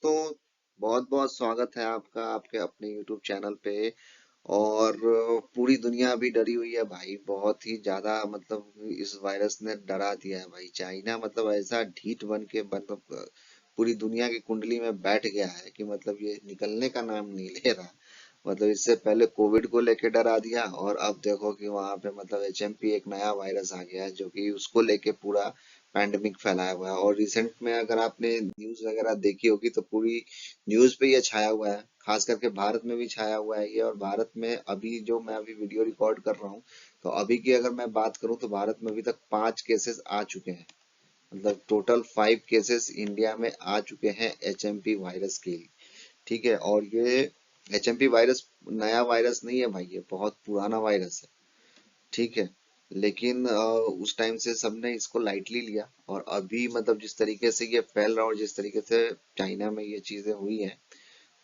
दोस्तों, बहुत बहुत स्वागत है आपका आपके अपने YouTube चैनल पे। और पूरी दुनिया अभी डरी हुई है भाई, बहुत ही ज्यादा। मतलब इस वायरस ने डरा दिया है भाई। चाइना मतलब ऐसा ढीठ बन के मतलब पूरी दुनिया की कुंडली में बैठ गया है कि मतलब ये निकलने का नाम नहीं ले रहा। मतलब इससे पहले कोविड को लेके डरा दिया, और अब देखो कि वहां पे मतलब HMP एक नया वायरस आ गया है जो कि उसको लेके पूरा पैंडेमिक फैलाया हुआ है। और रिसेंट में अगर आपने न्यूज वगैरह देखी होगी तो पूरी न्यूज पे ये छाया हुआ है, खास करके भारत में भी छाया हुआ है ये। और भारत में अभी जो मैं अभी वीडियो रिकॉर्ड कर रहा हूँ, तो अभी की अगर मैं बात करूँ तो भारत में अभी तक 5 केसेस आ चुके हैं। मतलब टोटल 5 केसेस इंडिया में आ चुके हैं HMP वायरस के लिए। ठीक है, और ये HMP वायरस नया वायरस नहीं है भाई, ये बहुत पुराना वायरस है। ठीक है, लेकिन उस टाइम से सबने इसको लाइटली लिया, और अभी मतलब जिस तरीके से ये फैल रहा है और जिस तरीके से चाइना में ये चीजें हुई हैं,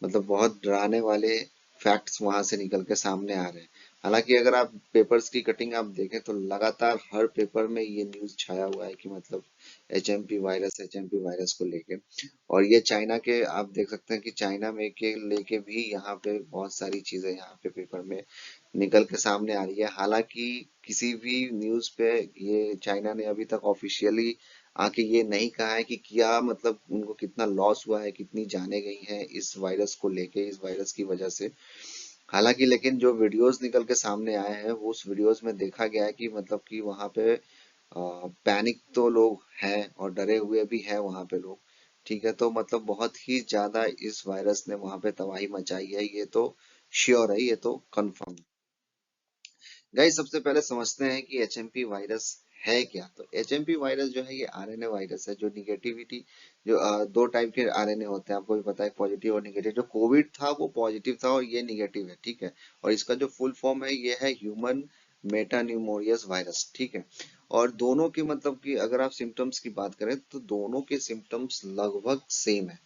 मतलब बहुत डराने वाले फैक्ट्स वहां से निकल के सामने आ रहे हैं। हालांकि अगर आप पेपर्स की कटिंग आप देखें तो लगातार हर पेपर में ये न्यूज छाया हुआ है कि मतलब HMP वायरस को लेके। और ये चाइना के आप देख सकते हैं कि चाइना में के लेके भी यहाँ पे बहुत सारी चीजें यहाँ पे पेपर में निकल के सामने आ रही है। हालांकि किसी भी न्यूज पे ये चाइना ने अभी तक ऑफिशियली आके ये नहीं कहा है कि क्या मतलब उनको कितना लॉस हुआ है, कितनी जाने गई हैं इस वायरस को लेके, इस वायरस की वजह से। हालांकि लेकिन जो वीडियोस निकल के सामने आए हैं वो उस वीडियोस में देखा गया है कि मतलब कि वहां पे पैनिक तो लोग हैं और डरे हुए भी हैं वहां पे लोग। ठीक है, तो मतलब बहुत ही ज्यादा इस वायरस ने वहां पे तबाही मचाई है, ये तो श्योर है, ये तो कंफर्म। गाइस, सबसे पहले समझते हैं कि HMP वायरस है क्या। तो HMP वायरस जो है ये RNA वायरस है, जो निगेटिविटी जो दो टाइप के RNA होते हैं, आपको भी पता है, पॉजिटिव और निगेटिव। जो कोविड था वो पॉजिटिव था और ये निगेटिव है। ठीक है, और इसका जो फुल फॉर्म है ये है ह्यूमन मेटान्यूमोरियस वायरस। ठीक है, और दोनों के मतलब कि अगर आप सिम्टम्स की बात करें तो दोनों के सिम्टम्स लगभग सेम है।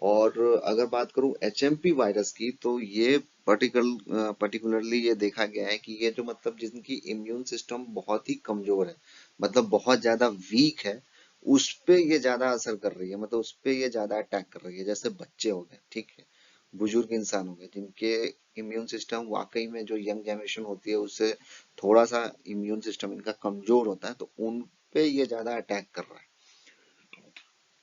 और अगर बात करूं HMP वायरस की, तो ये पर्टिकुलरली ये देखा गया है कि ये जो मतलब जिनकी इम्यून सिस्टम बहुत ही कमजोर है, मतलब बहुत ज्यादा वीक है, उस पे ये ज्यादा असर कर रही है। मतलब उस पे ये ज्यादा अटैक कर रही है। जैसे बच्चे हो गए, ठीक है, बुजुर्ग इंसान हो गए, जिनके इम्यून सिस्टम वाकई में जो यंग जनरेशन होती है उससे थोड़ा सा इम्यून सिस्टम इनका कमजोर होता है, तो उन पे ये ज्यादा अटैक कर रहा है।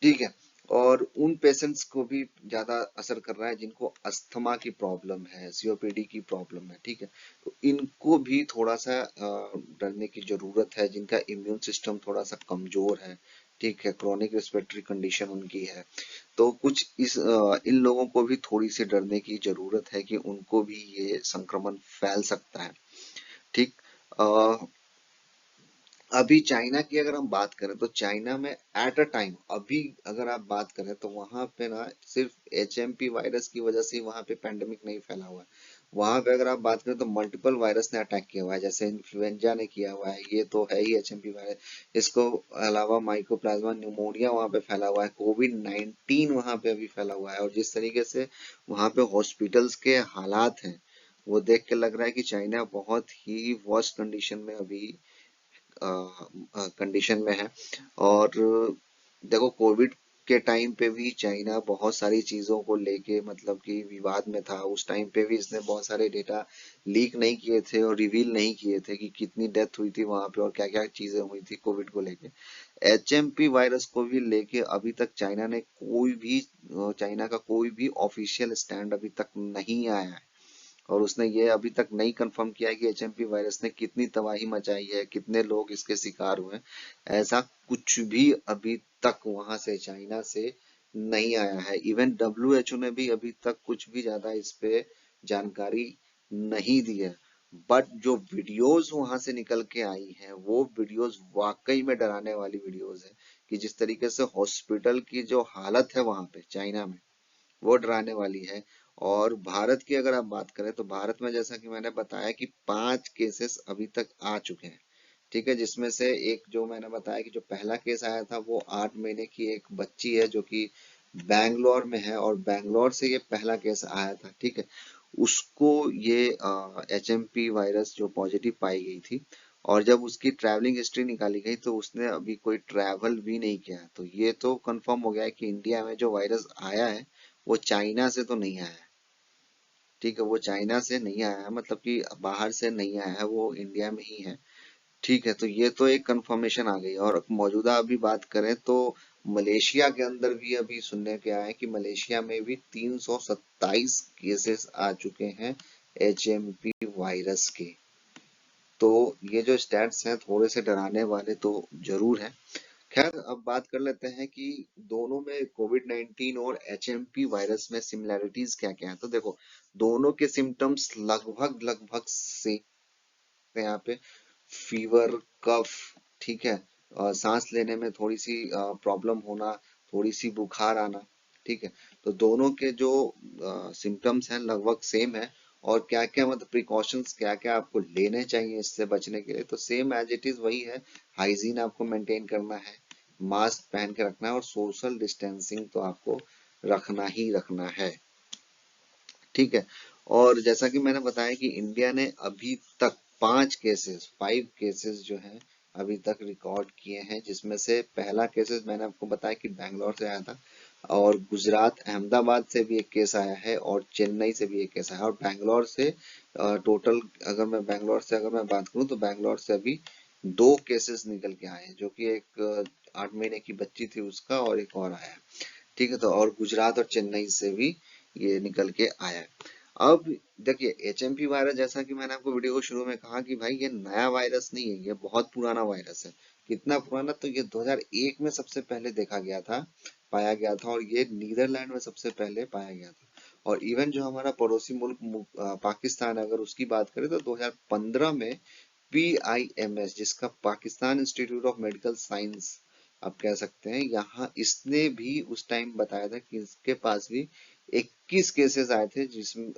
ठीक है, और उन पेशेंट्स को भी ज्यादा असर कर रहा है जिनको अस्थमा की प्रॉब्लम है, COPD की प्रॉब्लम है। ठीक है, तो इनको भी थोड़ा सा डरने की जरूरत है, जिनका इम्यून सिस्टम थोड़ा सा कमजोर है। ठीक है, क्रोनिक रिस्पिरेटरी कंडीशन उनकी है, तो कुछ इन लोगों को भी थोड़ी सी डरने की जरूरत है कि उनको भी ये संक्रमण फैल सकता है। ठीक, अभी चाइना की अगर हम बात करें तो चाइना में एट अ टाइम अभी अगर आप बात करें तो वहां पे ना सिर्फ HMP वायरस की वजह से ही वहां पे पैंडेमिक नहीं फैला हुआ है। वहां पे अगर आप बात करें तो मल्टीपल वायरस ने अटैक किया हुआ है, जैसे इन्फ्लुएंजा ने किया हुआ है, ये तो है ही HMP वायरस। इसको अलावा माइकोप्लाज्मा न्यूमोनिया वहां पे फैला हुआ है, COVID-19 वहां पे अभी फैला हुआ है। और जिस तरीके से वहां पे हॉस्पिटल्स के हालात हैं, वो देख के लग रहा है कि चाइना बहुत ही वर्स्ट कंडीशन में अभी कंडीशन में है। और देखो, कोविड के टाइम पे भी चाइना बहुत सारी चीजों को लेके मतलब कि विवाद में था। उस टाइम पे भी इसने बहुत सारे डेटा लीक नहीं किए थे और रिवील नहीं किए थे कि कितनी डेथ हुई थी वहां पे और क्या क्या चीजें हुई थी कोविड को लेके। HMP वायरस को भी लेके अभी तक चाइना का कोई भी ऑफिशियल स्टैंड अभी तक नहीं आया है। और उसने ये अभी तक नहीं कंफर्म किया है कि HMP वायरस ने कितनी तबाही मचाई है, कितने लोग इसके शिकार हुए हैं। ऐसा कुछ भी अभी तक वहां से चाइना से नहीं आया है। इवन WHO ने भी अभी तक कुछ भी ज्यादा इस पे जानकारी नहीं दी है। बट जो वीडियोस वहां से निकल के आई हैं वो वीडियोस वाकई में डराने वाली वीडियोस है, कि जिस तरीके से हॉस्पिटल की जो हालत है वहां पे चाइना में, वो डराने वाली है। और भारत की अगर आप बात करें तो भारत में जैसा कि मैंने बताया कि 5 केसेस अभी तक आ चुके हैं। ठीक है, जिसमें से एक जो मैंने बताया कि जो पहला केस आया था वो 8 महीने की एक बच्ची है जो कि बैंगलोर में है, और बैंगलोर से ये पहला केस आया था। ठीक है, उसको ये HMP वायरस जो पॉजिटिव पाई गई थी, और जब उसकी ट्रैवलिंग हिस्ट्री निकाली गई तो उसने अभी कोई ट्रैवल भी नहीं किया। तो ये तो कंफर्म हो गया है कि इंडिया में जो वायरस आया है वो चाइना से तो नहीं आया है। ठीक है, वो चाइना से नहीं आया है, मतलब कि बाहर से नहीं आया है, वो इंडिया में ही है। ठीक है, तो ये तो एक कंफर्मेशन आ गई। और मौजूदा अभी बात करें तो मलेशिया के अंदर भी अभी सुनने के आया है कि मलेशिया में भी 327 केसेस आ चुके हैं HMP वायरस के। तो ये जो स्टैट्स हैं थोड़े से डराने वाले तो जरूर हैं। खैर, अब बात कर लेते हैं कि दोनों में कोविड 19 और HMP वायरस में सिमिलैरिटीज क्या क्या है। तो देखो, दोनों के सिम्टम्स लगभग लगभग सेम है यहाँ पे। फीवर, कफ, ठीक है, सांस लेने में थोड़ी सी प्रॉब्लम होना, थोड़ी सी बुखार आना। ठीक है, तो दोनों के जो सिम्टम्स हैं लगभग सेम है। और क्या क्या मतलब प्रिकॉशंस क्या क्या आपको लेने चाहिए इससे बचने के लिए, तो सेम एज इट इज वही है। हाइजीन आपको मेंटेन करना है, मास्क पहन के रखना है, और सोशल डिस्टेंसिंग तो आपको रखना ही रखना है। ठीक है, और जैसा कि मैंने बताया कि इंडिया ने अभी तक 5 केसेस जो हैं अभी तक रिकॉर्ड किए हैं, जिसमें से पहला केसेस मैंने आपको बताया कि बैंगलोर से आया था, और गुजरात अहमदाबाद से भी एक केस आया है, और चेन्नई से भी एक केस आया है। और बैंगलोर से टोटल, अगर मैं बात करूं तो बैंगलोर से अभी 2 केसेस निकल के आए हैं, जो कि एक 8 महीने की बच्ची थी उसका, और एक और आया है। ठीक है, तो और गुजरात और चेन्नई से भी ये निकल के आया है। अब देखिए, HMP वायरस, जैसा कि मैंने आपको वीडियो को शुरू में कहा कि भाई ये नया वायरस नहीं है, ये बहुत पुराना वायरस है। कितना पुराना, तो ये 2001 में सबसे पहले देखा गया था, पाया गया था, और ये नीदरलैंड में सबसे पहले पाया गया था। और इवन जो हमारा पड़ोसी मुल्क पाकिस्तान है, अगर उसकी बात करें तो 2015 में PIMS, जिसका Pakistan institute of medical science आप कह सकते हैं, यहाँ इसने भी उस टाइम बताया था कि इसके पास भी 21 केसेस आए थे, जिसमें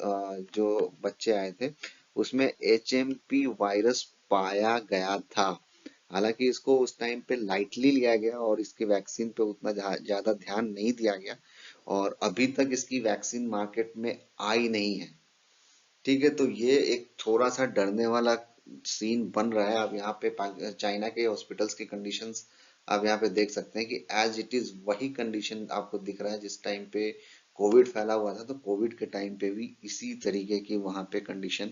जो बच्चे आए थे उसमें HMP वायरस पाया गया था। हालांकि इसको उस टाइम पे लाइटली लिया गया और इसके वैक्सीन पे उतना ज्यादा ध्यान नहीं दिया गया, और अभी तक इसकी वैक्सीन मार्केट में आई नहीं है। ठीक है, तो ये एक थोड़ा सा डरने वाला सीन बन रहा है। अब यहाँ पे चाइना के हॉस्पिटल्स की कंडीशंस आप यहाँ पे देख सकते हैं कि एज इट इज वही कंडीशन आपको दिख रहा है जिस टाइम पे कोविड फैला हुआ था। तो कोविड के टाइम पे भी इसी तरीके की वहां पे कंडीशन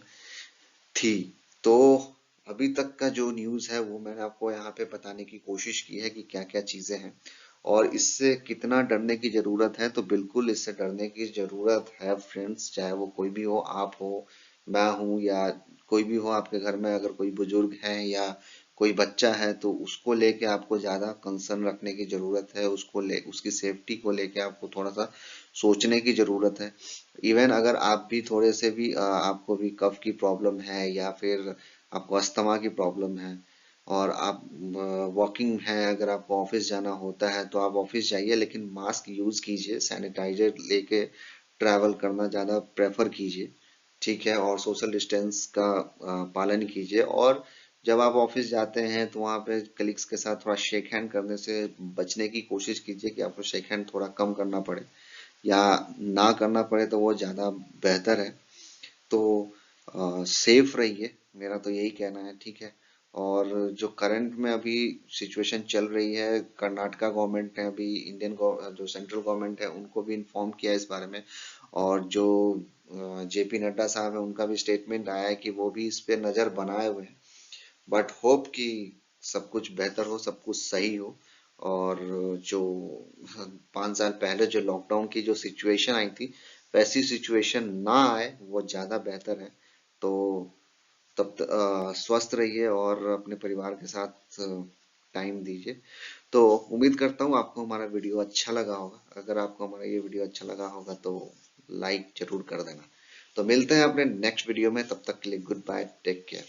थी। तो अभी तक का जो न्यूज़ है वो मैंने आपको यहाँ पे बताने की कोशिश की है कि क्या क्या चीजें हैं, और इससे कितना डरने की जरूरत है। तो बिल्कुल इससे डरने की जरूरत है फ्रेंड्स, चाहे वो कोई भी हो, आप हो, मैं हूँ, या कोई भी हो आपके घर में। अगर कोई बुजुर्ग है या कोई बच्चा है तो उसको लेके आपको ज्यादा कंसर्न रखने की जरूरत है, उसकी सेफ्टी को लेके आपको थोड़ा सा सोचने की जरूरत है। इवन अगर आप भी थोड़े से भी आपको भी कफ की प्रॉब्लम है, या फिर आपको अस्थमा की प्रॉब्लम है, और आप वॉकिंग है, अगर आपको ऑफिस जाना होता है तो आप ऑफिस जाइए, लेकिन मास्क यूज कीजिए, सैनिटाइजर लेके ट्रैवल करना ज्यादा प्रेफर कीजिए। ठीक है, और सोशल डिस्टेंस का पालन कीजिए। और जब आप ऑफिस जाते हैं तो वहां पे कलीग्स के साथ थोड़ा शेक हैंड करने से बचने की कोशिश कीजिए, कि आपको शेक हैंड थोड़ा कम करना पड़े, या ना करना पड़े तो वो ज्यादा बेहतर है। तो सेफ रहिए, मेरा तो यही कहना है। ठीक है, और जो करंट में अभी सिचुएशन चल रही है, कर्नाटका गवर्नमेंट ने अभी जो सेंट्रल गवर्नमेंट है उनको भी इन्फॉर्म किया है इस बारे में। और जो JP नड्डा साहब है उनका भी स्टेटमेंट आया है कि वो भी इस पे नजर बनाए हुए हैं। बट होप कि सब कुछ बेहतर हो, सब कुछ सही हो। और जो 5 साल पहले जो लॉकडाउन की जो सिचुएशन आई थी, वैसी सिचुएशन ना आए, वो ज्यादा बेहतर है। तो स्वस्थ रहिए और अपने परिवार के साथ टाइम दीजिए। तो उम्मीद करता हूँ आपको हमारा वीडियो अच्छा लगा होगा। अगर आपको हमारा ये वीडियो अच्छा लगा होगा तो लाइक जरूर कर देना। तो मिलते हैं अपने नेक्स्ट वीडियो में, तब तक के लिए गुड बाय, टेक केयर।